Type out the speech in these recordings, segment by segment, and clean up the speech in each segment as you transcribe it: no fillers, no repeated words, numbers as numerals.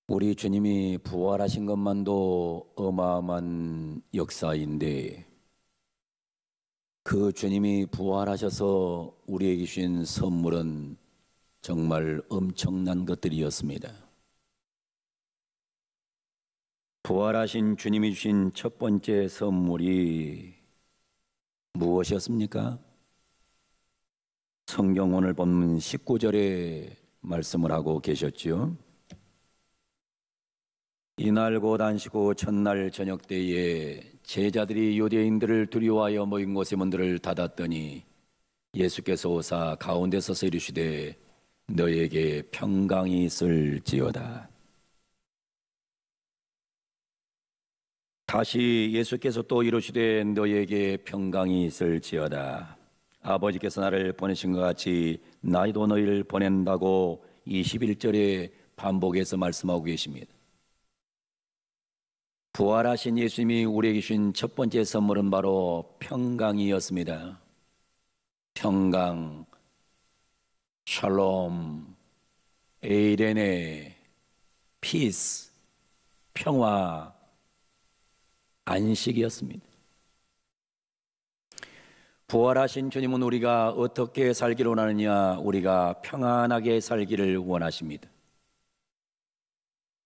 우리 주님이 부활하신 것만도 어마어마한 역사인데 그 주님이 부활하셔서 우리에게 주신 선물은 정말 엄청난 것들이었습니다. 부활하신 주님이 주신 첫 번째 선물이 무엇이었습니까? 성경 오늘 본문 19절에 말씀을 하고 계셨지요. 이날 곧 안식 후 첫날 저녁 때에 제자들이 유대인들을 두려워하여 모인 곳의 문들을 닫았더니 예수께서 오사 가운데 서서 이르시되 너에게 평강이 있을지어다. 다시 예수께서 또 이르시되 너에게 평강이 있을지어다. 아버지께서 나를 보내신 것 같이 나도 너희를 보낸다고 21절에 반복해서 말씀하고 계십니다. 부활하신 예수님이 우리에게 주신 첫 번째 선물은 바로 평강이었습니다. 평강, 샬롬, 에이레네, 피스, 평화, 안식이었습니다. 부활하신 주님은 우리가 어떻게 살기를 원하느냐? 우리가 평안하게 살기를 원하십니다.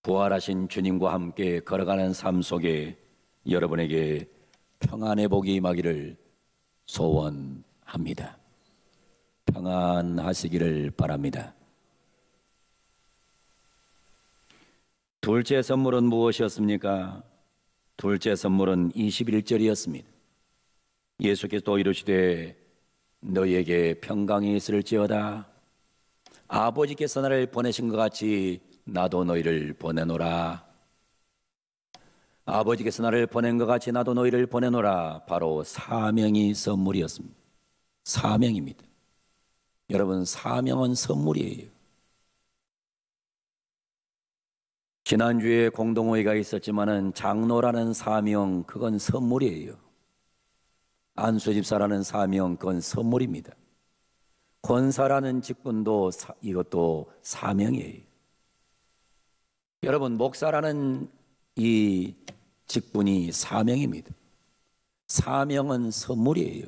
부활하신 주님과 함께 걸어가는 삶 속에 여러분에게 평안의 복이 임하기를 소원합니다. 평안하시기를 바랍니다. 둘째 선물은 무엇이었습니까? 둘째 선물은 21절이었습니다. 예수께서 또 이르시되 너희에게 평강이 있을지어다. 아버지께서 나를 보내신 것 같이 나도 너희를 보내노라. 아버지께서 나를 보낸 것 같이 나도 너희를 보내노라. 바로 사명이 선물이었습니다. 사명입니다. 여러분, 사명은 선물이에요. 지난주에 공동회의가 있었지만은 장로라는 사명, 그건 선물이에요. 안수집사라는 사명, 그건 선물입니다. 권사라는 직분도 이것도 사명이에요. 여러분, 목사라는 이 직분이 사명입니다. 사명은 선물이에요.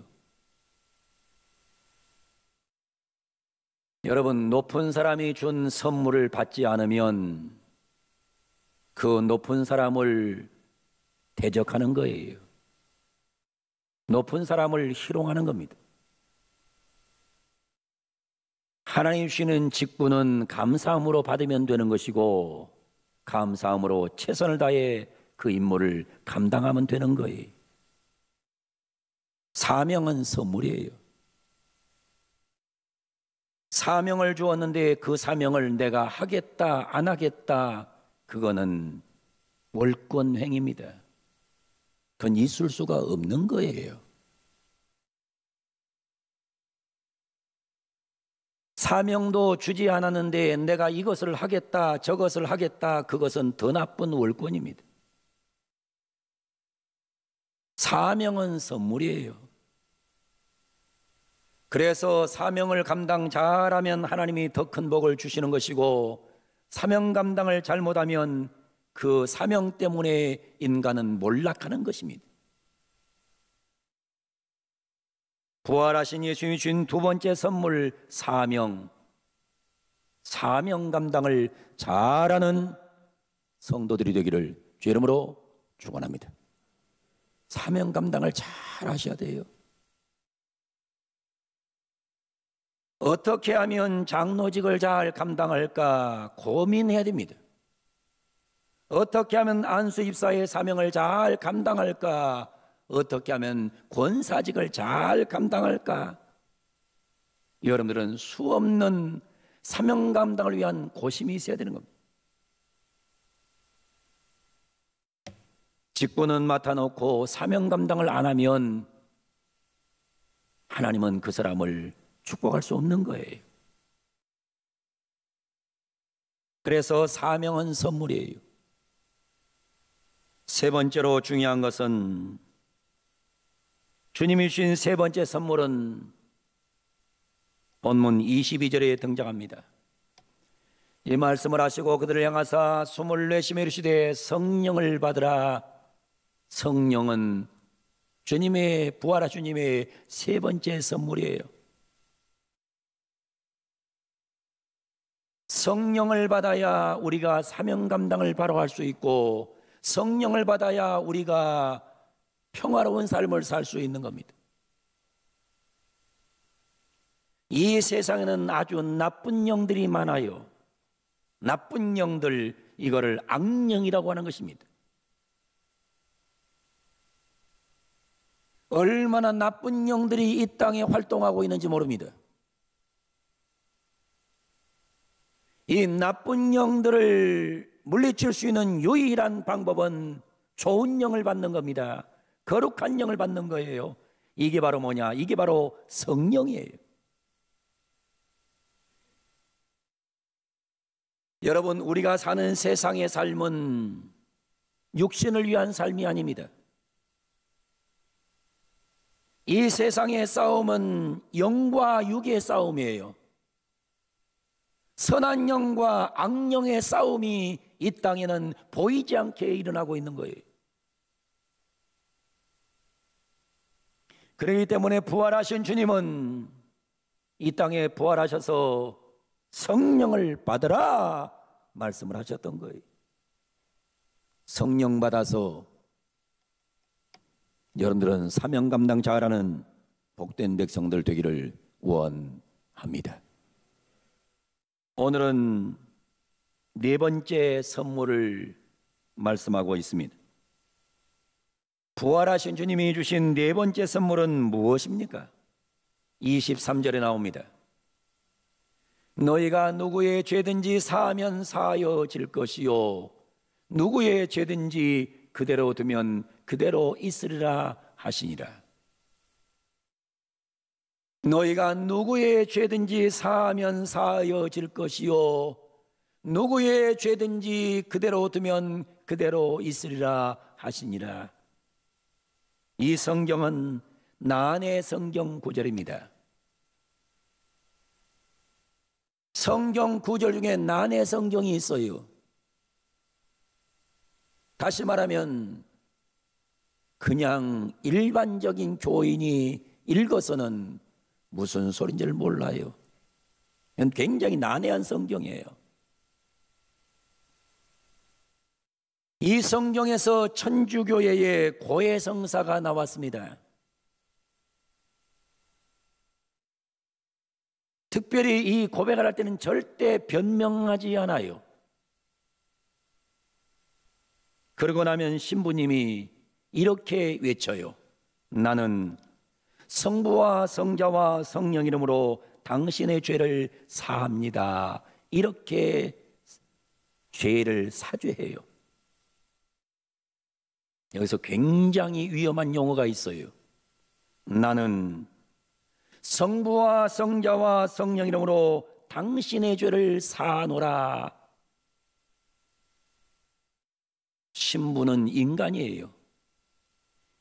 여러분, 높은 사람이 준 선물을 받지 않으면 그 높은 사람을 대적하는 거예요. 높은 사람을 희롱하는 겁니다. 하나님 주시는 직분은 감사함으로 받으면 되는 것이고 감사함으로 최선을 다해 그 임무를 감당하면 되는 거예요. 사명은 선물이에요. 사명을 주었는데 그 사명을 내가 하겠다 안 하겠다, 그거는 월권행위입니다. 그건 있을 수가 없는 거예요. 사명도 주지 않았는데 내가 이것을 하겠다 저것을 하겠다, 그것은 더 나쁜 월권입니다. 사명은 선물이에요. 그래서 사명을 감당 잘하면 하나님이 더 큰 복을 주시는 것이고, 사명 감당을 잘못하면 그 사명 때문에 인간은 몰락하는 것입니다. 부활하신 예수님이 주신 두 번째 선물, 사명. 사명 감당을 잘하는 성도들이 되기를 주 이름으로 축원합니다. 사명 감당을 잘 하셔야 돼요. 어떻게 하면 장로직을 잘 감당할까 고민해야 됩니다. 어떻게 하면 안수입사의 사명을 잘 감당할까? 어떻게 하면 권사직을 잘 감당할까? 여러분들은 수없는 사명 감당을 위한 고심이 있어야 되는 겁니다. 직분은 맡아놓고 사명 감당을 안 하면 하나님은 그 사람을 축복할 수 없는 거예요. 그래서 사명은 선물이에요. 세 번째로 중요한 것은, 주님이 주신 세 번째 선물은 본문 22절에 등장합니다. 이 말씀을 하시고 그들을 향하사 숨을 내쉬며 이르시되 성령을 받으라. 성령은 주님의 부활하신 주님의 세 번째 선물이에요. 성령을 받아야 우리가 사명 감당을 바로 할 수 있고, 성령을 받아야 우리가 평화로운 삶을 살 수 있는 겁니다. 이 세상에는 아주 나쁜 영들이 많아요. 나쁜 영들, 이거를 악령이라고 하는 것입니다. 얼마나 나쁜 영들이 이 땅에 활동하고 있는지 모릅니다. 이 나쁜 영들을 물리칠 수 있는 유일한 방법은 좋은 영을 받는 겁니다. 거룩한 영을 받는 거예요. 이게 바로 뭐냐? 이게 바로 성령이에요. 여러분, 우리가 사는 세상의 삶은 육신을 위한 삶이 아닙니다. 이 세상의 싸움은 영과 육의 싸움이에요. 선한 영과 악령의 싸움이 이 땅에는 보이지 않게 일어나고 있는 거예요. 그렇기 때문에 부활하신 주님은 이 땅에 부활하셔서 성령을 받으라 말씀을 하셨던 거예요. 성령 받아서 여러분들은 사명 감당 잘하는 복된 백성들 되기를 원합니다. 오늘은 네 번째 선물을 말씀하고 있습니다. 부활하신 주님이 주신 네 번째 선물은 무엇입니까? 23절에 나옵니다. 너희가 누구의 죄든지 사하면 사하여질 것이요 누구의 죄든지 그대로 두면 그대로 있으리라 하시니라. 너희가 누구의 죄든지 사하면 사하여질 것이요 누구의 죄든지 그대로 두면 그대로 있으리라 하시니라. 이 성경은 난해 성경 구절입니다. 성경 구절 중에 난해 성경이 있어요. 다시 말하면 그냥 일반적인 교인이 읽어서는 무슨 소린지를 몰라요. 굉장히 난해한 성경이에요. 이 성경에서 천주교회의 고해성사가 나왔습니다. 특별히 이 고백을 할 때는 절대 변명하지 않아요. 그러고 나면 신부님이 이렇게 외쳐요. 나는 성부와 성자와 성령 이름으로 당신의 죄를 사합니다. 이렇게 죄를 사죄해요. 여기서 굉장히 위험한 용어가 있어요. 나는 성부와 성자와 성령 이름으로 당신의 죄를 사하노라. 신부는 인간이에요.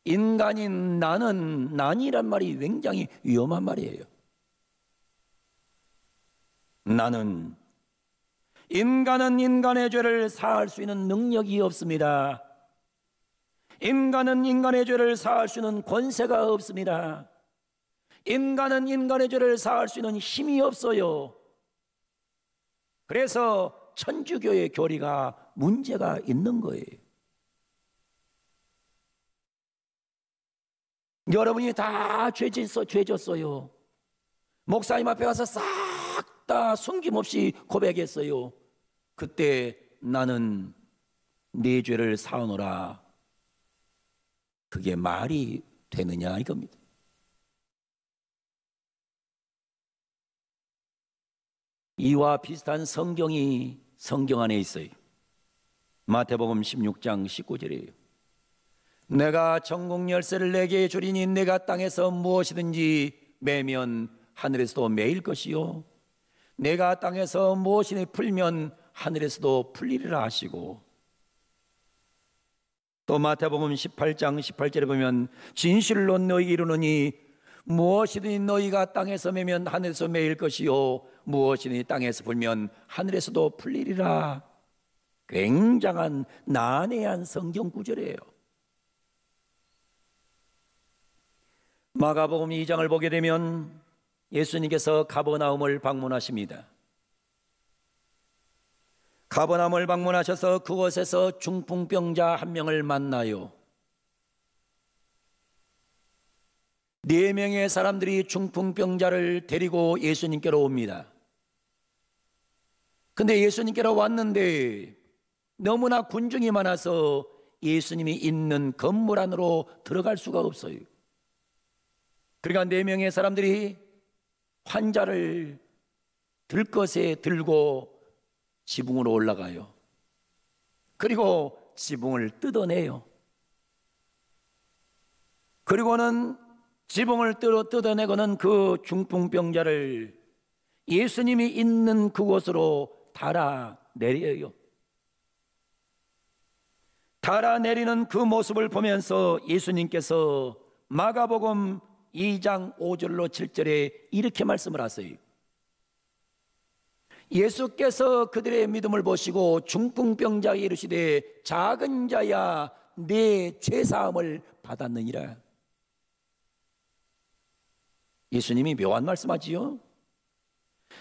인간인 나는, 난이란 말이 굉장히 위험한 말이에요. 나는, 인간은 인간의 죄를 사할 수 있는 능력이 없습니다. 인간은 인간의 죄를 사할 수 있는 권세가 없습니다. 인간은 인간의 죄를 사할 수 있는 힘이 없어요. 그래서 천주교의 교리가 문제가 있는 거예요. 여러분이 다 죄졌어요. 목사님 앞에 가서 싹 다 숨김없이 고백했어요. 그때 나는 네 죄를 사하노라. 그게 말이 되느냐 이겁니다. 이와 비슷한 성경이 성경 안에 있어요. 마태복음 16장 19절이에요. 내가 천국 열쇠를 내게 주리니 내가 땅에서 무엇이든지 매면 하늘에서도 매일 것이요 내가 땅에서 무엇이든지 풀면 하늘에서도 풀리리라 하시고, 또 마태복음 18장 18절에 보면 진실로 너희에게 이르노니 무엇이든지 너희가 땅에서 매면 하늘에서 매일 것이요 무엇이든지 땅에서 풀면 하늘에서도 풀리리라. 굉장한 난해한 성경 구절이에요. 마가복음 2장을 보게 되면 예수님께서 가버나움을 방문하십니다. 가버나움을 방문하셔서 그곳에서 중풍병자 한 명을 만나요. 4명의 사람들이 중풍병자를 데리고 예수님께로 옵니다. 근데 예수님께로 왔는데 너무나 군중이 많아서 예수님이 있는 건물 안으로 들어갈 수가 없어요. 그러니까 4명의 사람들이 환자를 들것에 들고 지붕으로 올라가요. 그리고 지붕을 뜯어내요. 그리고는 지붕을 뜯어내고는 그 중풍병자를 예수님이 있는 그곳으로 달아내려요. 달아내리는 그 모습을 보면서 예수님께서 마가복음 2장 5절로 7절에 이렇게 말씀을 하세요. 예수께서 그들의 믿음을 보시고 중풍병자에게 이르시되 작은 자야 내 죄사함을 받았느니라. 예수님이 묘한 말씀하지요.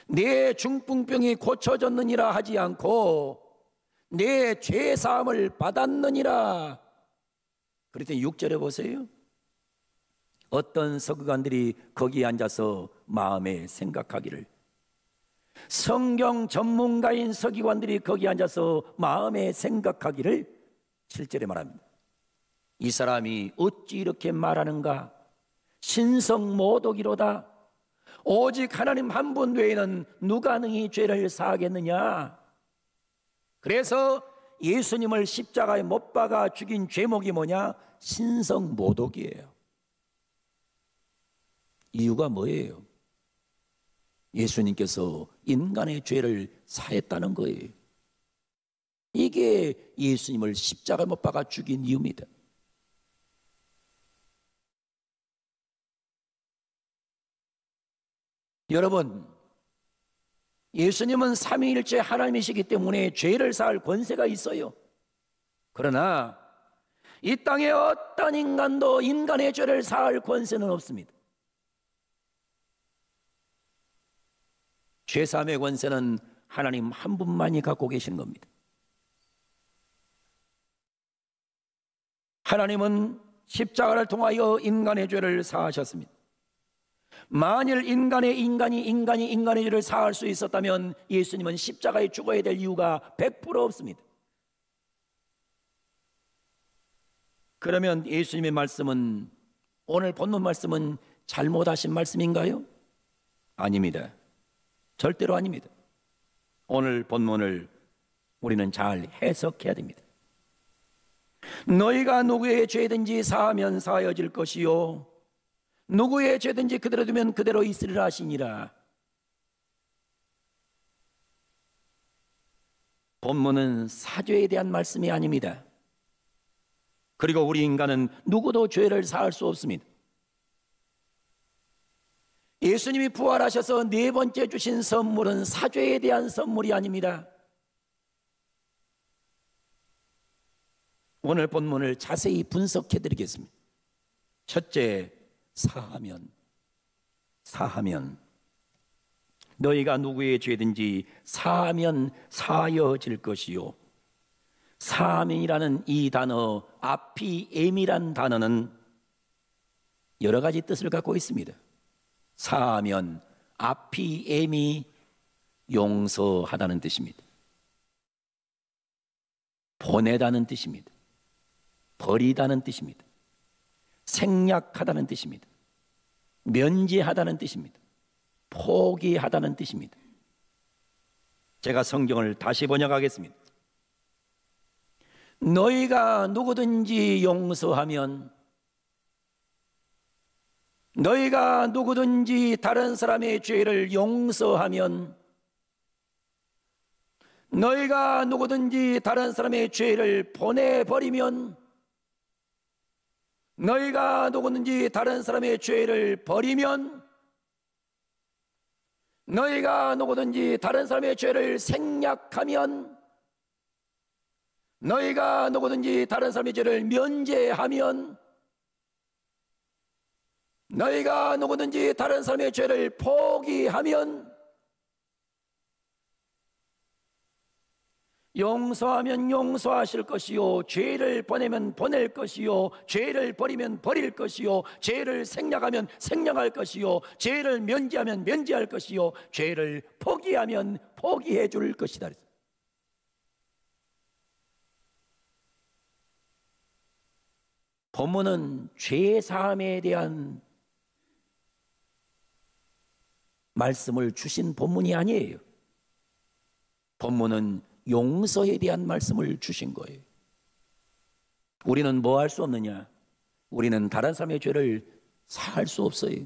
내 중풍병이 고쳐졌느니라 하지 않고 내 죄사함을 받았느니라. 그랬더니 6절에 보세요. 어떤 서기관들이 거기에 앉아서 마음에 생각하기를, 성경 전문가인 서기관들이 거기 앉아서 마음에 생각하기를 7절에 말합니다. 이 사람이 어찌 이렇게 말하는가? 신성모독이로다. 오직 하나님 한 분 외에는 누가 능히 죄를 사하겠느냐? 그래서 예수님을 십자가에 못 박아 죽인 죄목이 뭐냐? 신성모독이에요. 이유가 뭐예요? 예수님께서 인간의 죄를 사했다는 거예요. 이게 예수님을 십자가에 못 박아 죽인 이유입니다. 여러분, 예수님은 삼위일체 하나님이시기 때문에 죄를 사할 권세가 있어요. 그러나 이 땅에 어떤 인간도 인간의 죄를 사할 권세는 없습니다. 죄사함의 권세는 하나님 한 분만이 갖고 계신 겁니다. 하나님은 십자가를 통하여 인간의 죄를 사하셨습니다. 만일 인간이 죄를 사할 수 있었다면 예수님은 십자가에 죽어야 될 이유가 100% 없습니다. 그러면 예수님의 말씀은, 오늘 본문 말씀은 잘못하신 말씀인가요? 아닙니다. 절대로 아닙니다. 오늘 본문을 우리는 잘 해석해야 됩니다. 너희가 누구의 죄든지 사하면 사하여질 것이요 누구의 죄든지 그대로 두면 그대로 있으리라 하시니라. 본문은 사죄에 대한 말씀이 아닙니다. 그리고 우리 인간은 누구도 죄를 사할 수 없습니다. 예수님이 부활하셔서 4번째 주신 선물은 사죄에 대한 선물이 아닙니다. 오늘 본문을 자세히 분석해 드리겠습니다. 첫째, 사하면 너희가 누구의 죄든지 사하면 사하여질 것이요. 사하면이라는 이 단어, 아피엠이란 단어는 여러 가지 뜻을 갖고 있습니다. 사하면, 아피엠이 용서하다는 뜻입니다. 보내다는 뜻입니다. 버리다는 뜻입니다. 생략하다는 뜻입니다. 면제하다는 뜻입니다. 포기하다는 뜻입니다. 제가 성경을 다시 번역하겠습니다. 너희가 누구든지 용서하면, 너희가 누구든지 다른 사람의 죄를 용서하면, 너희가 누구든지 다른 사람의 죄를 보내버리면, 너희가 누구든지 다른 사람의 죄를 버리면, 너희가 누구든지 다른 사람의 죄를 생략하면, 너희가 누구든지 다른 사람의 죄를 면제하면, 너희가 누구든지 다른 사람의 죄를 포기하면, 용서하면 용서하실 것이요, 죄를 보내면 보낼 것이요, 죄를 버리면 버릴 것이요, 죄를 생략하면 생략할 것이요, 죄를 면제하면 면제할 것이요, 죄를 포기하면 포기해 줄 것이다. 본문은 죄 사함에 대한 말씀을 주신 본문이 아니에요. 본문은 용서에 대한 말씀을 주신 거예요. 우리는 뭐 할 수 없느냐? 우리는 다른 사람의 죄를 사할 수 없어요.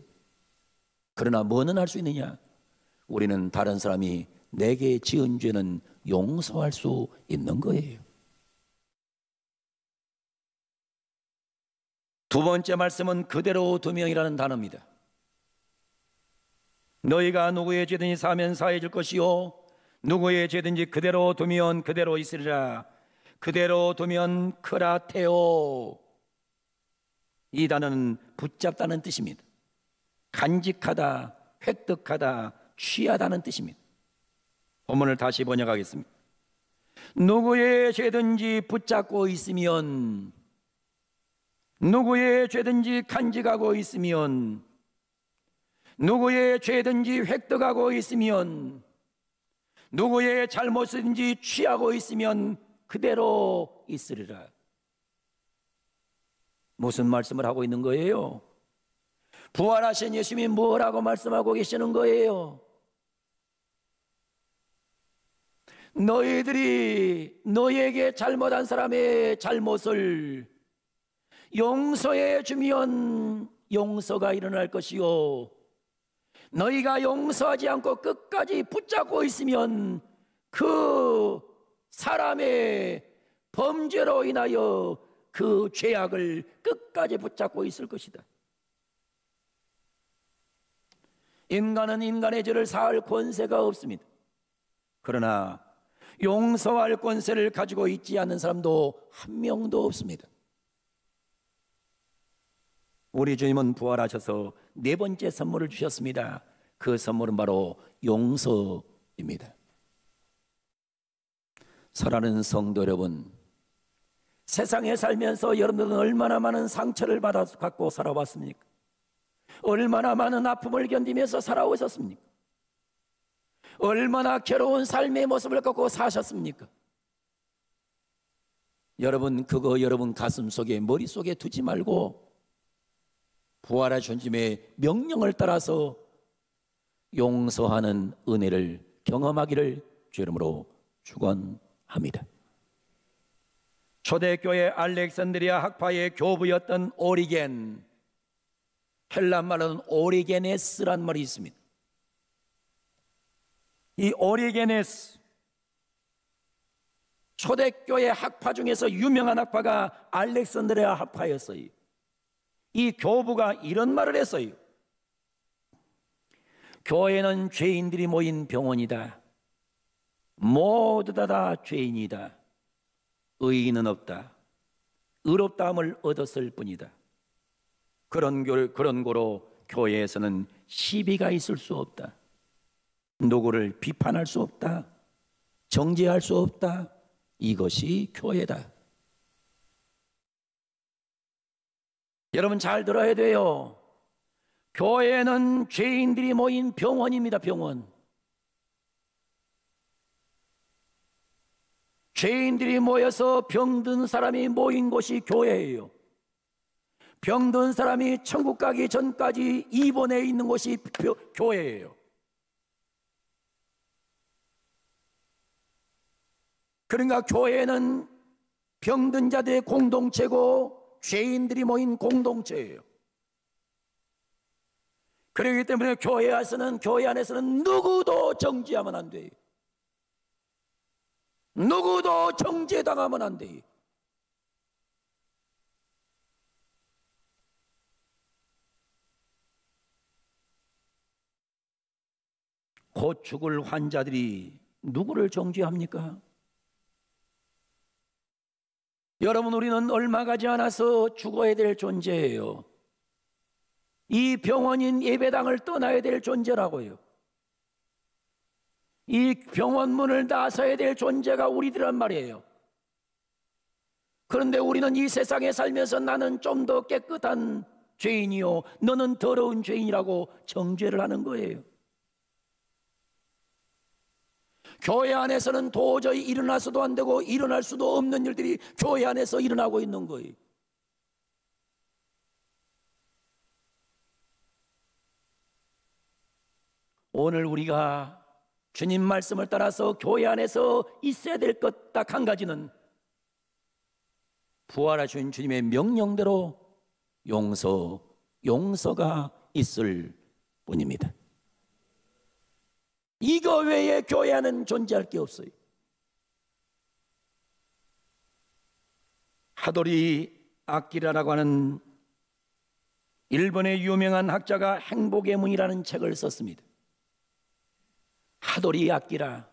그러나 뭐는 할 수 있느냐? 우리는 다른 사람이 내게 지은 죄는 용서할 수 있는 거예요. 두 번째 말씀은 그대로 두명이라는 단어입니다. 너희가 누구의 죄든지 사하면 사해 줄 것이요, 누구의 죄든지 그대로 두면 그대로 있으리라. 그대로 두면 크라테오. 이 단어는 붙잡다는 뜻입니다. 간직하다, 획득하다, 취하다는 뜻입니다. 본문을 다시 번역하겠습니다. 누구의 죄든지 붙잡고 있으면, 누구의 죄든지 간직하고 있으면, 누구의 죄든지 획득하고 있으면, 누구의 잘못이든지 취하고 있으면 그대로 있으리라. 무슨 말씀을 하고 있는 거예요? 부활하신 예수님이 뭐라고 말씀하고 계시는 거예요? 너희들이 너희에게 잘못한 사람의 잘못을 용서해 주면 용서가 일어날 것이요, 너희가 용서하지 않고 끝까지 붙잡고 있으면 그 사람의 범죄로 인하여 그 죄악을 끝까지 붙잡고 있을 것이다. 인간은 인간의 죄를 사할 권세가 없습니다. 그러나 용서할 권세를 가지고 있지 않는 사람도 한 명도 없습니다. 우리 주님은 부활하셔서 네 번째 선물을 주셨습니다. 그 선물은 바로 용서입니다. 사랑하는 성도 여러분, 세상에 살면서 여러분들은 얼마나 많은 상처를 갖고 살아왔습니까? 얼마나 많은 아픔을 견디면서 살아오셨습니까? 얼마나 괴로운 삶의 모습을 갖고 사셨습니까? 여러분, 그거 여러분 가슴 속에, 머릿속에 두지 말고 부활하신 주님의 명령을 따라서 용서하는 은혜를 경험하기를 주 이름으로 축원합니다. 초대교회 알렉산드리아 학파의 교부였던 오리겐, 헬란 말로는 오리게네스란 말이 있습니다. 이 오리게네스, 초대교회 학파 중에서 유명한 학파가 알렉산드리아 학파였어요. 이 교부가 이런 말을 했어요. 교회는 죄인들이 모인 병원이다. 모두 다 죄인이다. 의인은 없다. 의롭다함을 얻었을 뿐이다. 그런 고로 교회에서는 시비가 있을 수 없다. 누구를 비판할 수 없다. 정죄할 수 없다. 이것이 교회다. 여러분 잘 들어야 돼요. 교회는 죄인들이 모인 병원입니다. 병원. 죄인들이 모여서 병든 사람이 모인 곳이 교회예요. 병든 사람이 천국 가기 전까지 입원해 있는 곳이 교회예요. 그러니까 교회는 병든 자들의 공동체고 죄인들이 모인 공동체예요. 그렇기 때문에 교회 안에서는 누구도 정죄하면 안 돼요. 누구도 정죄당하면 안 돼요. 곧 죽을 환자들이 누구를 정죄합니까? 여러분, 우리는 얼마 가지 않아서 죽어야 될 존재예요. 이 병원인 예배당을 떠나야 될 존재라고요. 이 병원 문을 나서야 될 존재가 우리들란 말이에요. 그런데 우리는 이 세상에 살면서 나는 좀 더 깨끗한 죄인이요, 너는 더러운 죄인이라고 정죄를 하는 거예요. 교회 안에서는 도저히 일어나서도 안 되고 일어날 수도 없는 일들이 교회 안에서 일어나고 있는 거예요. 오늘 우리가 주님 말씀을 따라서 교회 안에서 있어야 될 것 딱 한 가지는 부활하신 주님의 명령대로 용서가 있을 뿐입니다. 이거 외에 교회 안은 존재할 게 없어요. 하도리 아키라라고 하는 일본의 유명한 학자가 행복의 문이라는 책을 썼습니다. 하도리 아키라.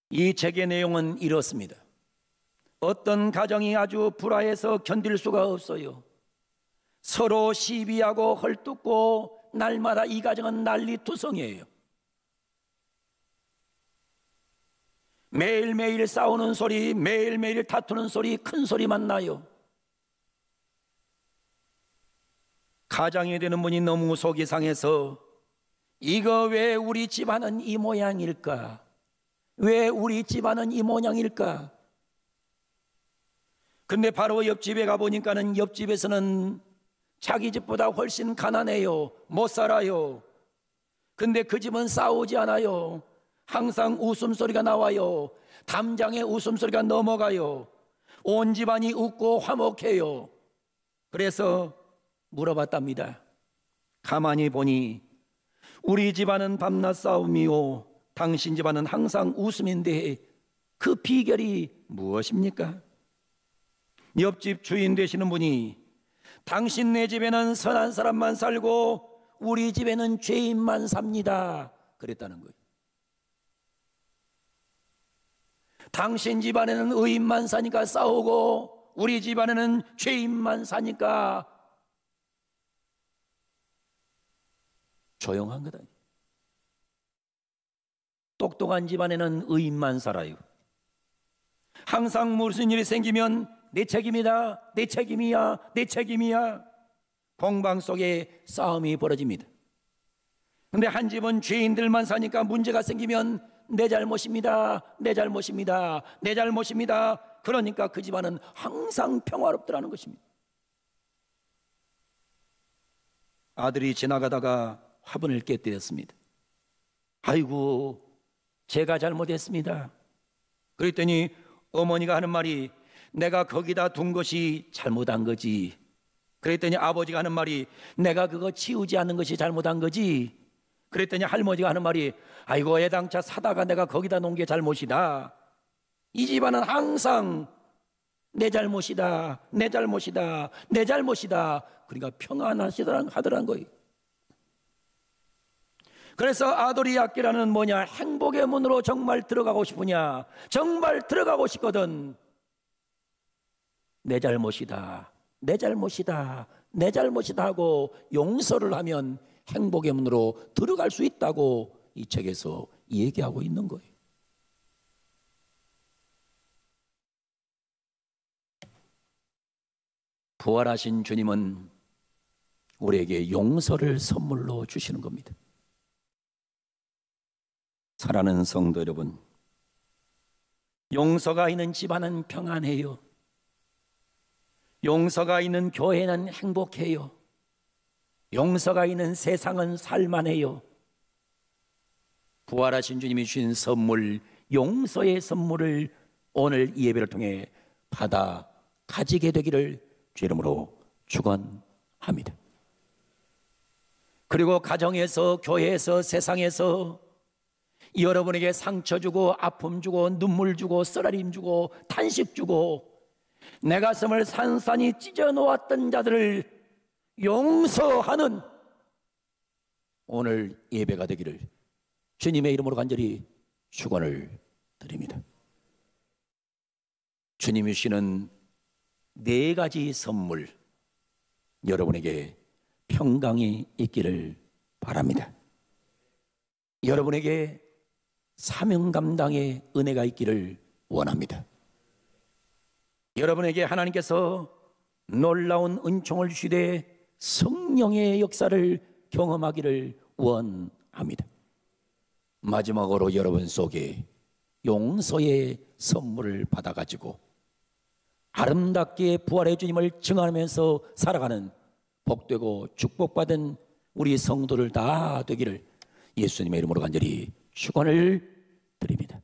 이 책의 내용은 이렇습니다. 어떤 가정이 아주 불화해서 견딜 수가 없어요. 서로 시비하고 헐뜯고 날마다 이 가정은 난리투성이에요. 매일매일 싸우는 소리, 매일매일 다투는 소리, 큰 소리만 나요. 가장이 되는 분이 너무 속이 상해서 이거 왜 우리 집안은 이 모양일까? 왜 우리 집안은 이 모양일까? 근데 바로 옆집에 가보니까는 옆집에서는 자기 집보다 훨씬 가난해요. 못 살아요. 근데 그 집은 싸우지 않아요. 항상 웃음소리가 나와요. 담장에 웃음소리가 넘어가요. 온 집안이 웃고 화목해요. 그래서 물어봤답니다. 가만히 보니 우리 집안은 밤낮 싸움이요, 당신 집안은 항상 웃음인데 그 비결이 무엇입니까? 옆집 주인 되시는 분이 당신네 집에는 선한 사람만 살고 우리 집에는 죄인만 삽니다, 그랬다는 거예요. 당신 집안에는 의인만 사니까 싸우고 우리 집안에는 죄인만 사니까 조용한 거다. 똑똑한 집안에는 의인만 살아요. 항상 무슨 일이 생기면 내 책임이다, 내 책임이야, 내 책임이야. 공방 속에 싸움이 벌어집니다. 근데 한 집은 죄인들만 사니까 문제가 생기면 내 잘못입니다, 내 잘못입니다, 내 잘못입니다. 그러니까 그 집안은 항상 평화롭더라는 것입니다. 아들이 지나가다가 화분을 깨뜨렸습니다. 아이고, 제가 잘못했습니다. 그랬더니 어머니가 하는 말이 내가 거기다 둔 것이 잘못한 거지. 그랬더니 아버지가 하는 말이 내가 그거 치우지 않는 것이 잘못한 거지. 그랬더니 할머니가 하는 말이 아이고, 애당차 사다가 내가 거기다 놓은 게 잘못이다. 이 집안은 항상 내 잘못이다, 내 잘못이다, 내 잘못이다. 그러니까 평안하시더라는 거예요. 그래서 아도리 악기라는 뭐냐, 행복의 문으로 정말 들어가고 싶으냐, 정말 들어가고 싶거든 내 잘못이다, 내 잘못이다, 내 잘못이다 하고 용서를 하면 행복의 문으로 들어갈 수 있다고 이 책에서 얘기하고 있는 거예요. 부활하신 주님은 우리에게 용서를 선물로 주시는 겁니다. 사랑하는 성도 여러분, 용서가 있는 집안은 평안해요. 용서가 있는 교회는 행복해요. 용서가 있는 세상은 살만해요. 부활하신 주님이 주신 선물, 용서의 선물을 오늘 이 예배를 통해 받아 가지게 되기를 주 이름으로 축원합니다. 그리고 가정에서, 교회에서, 세상에서 여러분에게 상처 주고 아픔 주고 눈물 주고 쓰라림 주고 탄식 주고 내 가슴을 산산이 찢어 놓았던 자들을 용서하는 오늘 예배가 되기를 주님의 이름으로 간절히 축원을 드립니다. 주님이 주시는 4가지 선물, 여러분에게 평강이 있기를 바랍니다. 여러분에게 사명 감당의 은혜가 있기를 원합니다. 여러분에게 하나님께서 놀라운 은총을 주시되 성령의 역사를 경험하기를 원합니다. 마지막으로 여러분 속에 용서의 선물을 받아가지고 아름답게 부활의 주님을 증언하면서 살아가는 복되고 축복받은 우리 성도들 다 되기를 예수님의 이름으로 간절히 축원을 드립니다.